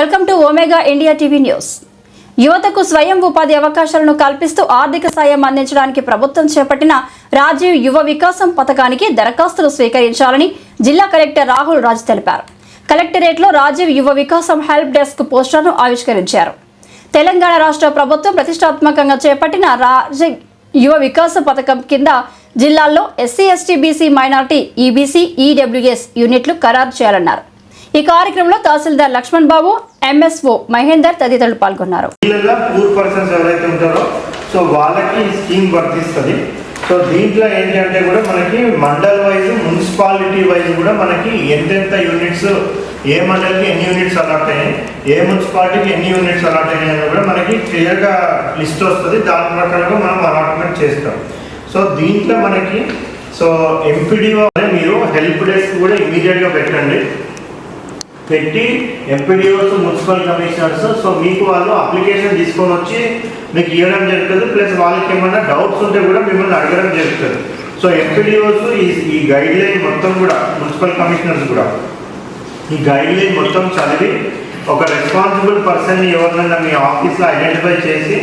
Welcome to omega India TV news. యువతకు స్వయం ఉపాధి అవకాశాలను కల్పిస్తూ ఆర్థిక సాయం అందించడానికి ప్రభుత్వం చేపట్టిన రాజీవ్ యువ వికాసం పథకానికి దరఖాస్తులు స్వీకరించాలని జిల్లా కలెక్టర్ రాహుల్ రాజ్ తెలిపారు. కలెక్టరేట్లో రాజీవ్ యువ వికాసం హెల్ప్ డెస్క్ పోస్టర్ను ఆవిష్కరించారు. తెలంగాణ రాష్ట్ర ప్రభుత్వం ప్రతిష్టాత్మకంగా చేపట్టిన రాజీవ్ యువ వికాస పథకం కింద జిల్లాల్లో SC, ST, BC, minority, EBC, EWS యూనిట్లు ఖరారు చేయాలన్నారు. ఈ కార్యక్రమంలో తహసీల్దార్ లక్ష్మణ్ బాబు, ఎంఎస్ఓ మహేందర్ తదితరులు పాల్గొన్నారు. వాళ్ళకి స్కీమ్ వర్తిస్తుంది. సో దీంట్లో ఏంటంటే కూడా మనకి మండల్ వైజ్, మున్సిపాలిటీ వైజ్ కూడా మనకి ఎంతెంత యూనిట్స్, ఏ మండల్కి ఎన్ని యూనిట్స్ అలాట్ అయ్యాయి, ఏ మున్సిపాలిటీకి ఎన్ని యూనిట్స్ అలాట్ అయ్యాయని కూడా మనకి క్లియర్గా లిస్ట్ వస్తుంది. దాని ప్రకారంగా మనం అలాట్మెంట్ చేస్తాం. సో దీంట్లో మనకి ఎంపీడీఓ మీరు హెల్ప్ డెస్క్ కూడా ఇమీడియట్గా పెట్టి ఎంపీడీఓస్, మున్సిపల్ కమిషనర్స్ మీకు వాళ్ళు అప్లికేషన్ తీసుకొని వచ్చి మీకు ఇవ్వడం జరుగుతుంది. ప్లస్ వాళ్ళకి ఏమన్నా డౌట్స్ ఉంటే కూడా మిమ్మల్ని అడగడం జరుగుతుంది. సో ఎంపీడీఓస్ ఈ గైడ్ లైన్ మొత్తం కూడా, మున్సిపల్ కమిషనర్స్ కూడా ఈ గైడ్ లైన్ మొత్తం చదివి ఒక రెస్పాన్సిబుల్ పర్సన్ని ఎవరినైనా మీ ఆఫీస్లో ఐడెంటిఫై చేసి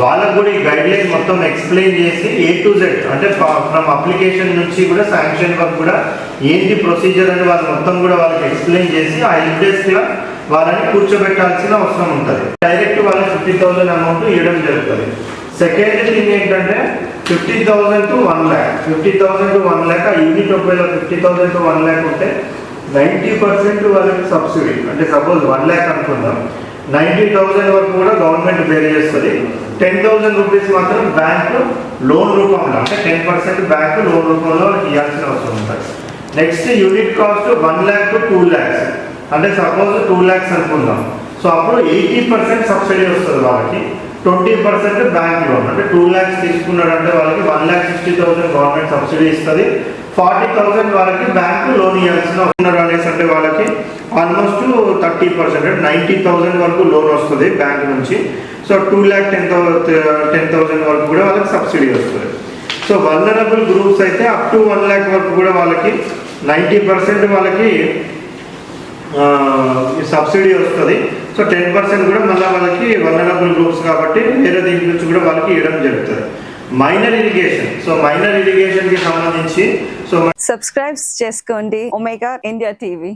వాళ్ళకు కూడా ఈ గైడ్ లైన్ మొత్తం ఎక్స్ప్లెయిన్ చేసి A to Z అంటే ఫ్రమ్ అప్లికేషన్ నుంచి కూడా శాంక్షన్ వరకు కూడా ఏంటి ప్రొసీజర్ అని వాళ్ళు మొత్తం కూడా వాళ్ళకి ఎక్స్ప్లెయిన్ చేసి ఆ హెల్ప్ డెస్క్లో వాళ్ళని కూర్చోబెట్టాల్సిన అవసరం ఉంటుంది. డైరెక్ట్ వాళ్ళకి 50,000 అమౌంట్ ఇవ్వడం జరుగుతుంది. సెకండ్ థింగ్ ఏంటంటే 50,000 to 1 lakh, 50,000 to 1 lakh ఆ యూనిట్ ఒకవేళ 50,000 to 1 lakh ఉంటే 90% వాళ్ళకి సబ్సిడీ. అంటే సపోజ్ 1 lakh అనుకుందాం, 90,000 వరకు కూడా గవర్నమెంట్ బేర్ చేస్తుంది. 10,000 రూపీస్ మాత్రం బ్యాంకు లోన్ రూపంలో, అంటే 10% బ్యాంకు లోన్ రూపంలో ఇవ్వాల్సిన అవసరం ఉంటుంది. Next unit cost 1 lakh to 2 lakhs, అంటే సపోజ్ 2 lakhs అనుకుందాం. సో అప్పుడు 80% సబ్సిడీ వస్తుంది వాళ్ళకి, 20% బ్యాంక్ లోన్. అంటే 2 lakhs తీసుకున్నాడంటే వాళ్ళకి 1,60,000 గవర్నమెంట్ సబ్సిడీ ఇస్తుంది. 40,000 వాళ్ళకి బ్యాంకు లోన్ ఇవ్వాల్సిన అవసరం అనేసి, అంటే వాళ్ళకి ఆల్మోస్ట్ 30% 90,000 వరకు లోన్ వస్తుంది బ్యాంక్ నుంచి. సో 2,10,000 వరకు కూడా వాళ్ళకి సబ్సిడీ వస్తుంది. సో వల్నరబుల్ గ్రూప్స్ అయితే అప్ టు 1 lakh వరకు కూడా వాళ్ళకి 90% వాళ్ళకి సబ్సిడీ వస్తుంది. సో 10% కూడా మళ్ళీ వాళ్ళకి వల్నరబుల్ గ్రూప్స్ కాబట్టి వేరే దీని నుంచి కూడా వాళ్ళకి ఇవ్వడం జరుగుతుంది. మైనర్ ఇరిగేషన్, మైనర్ ఇరిగేషన్ కి సంబంధించి సబ్స్క్రైబ్ చేసుకోండి ఒమేగా ఇండియా టీవీ.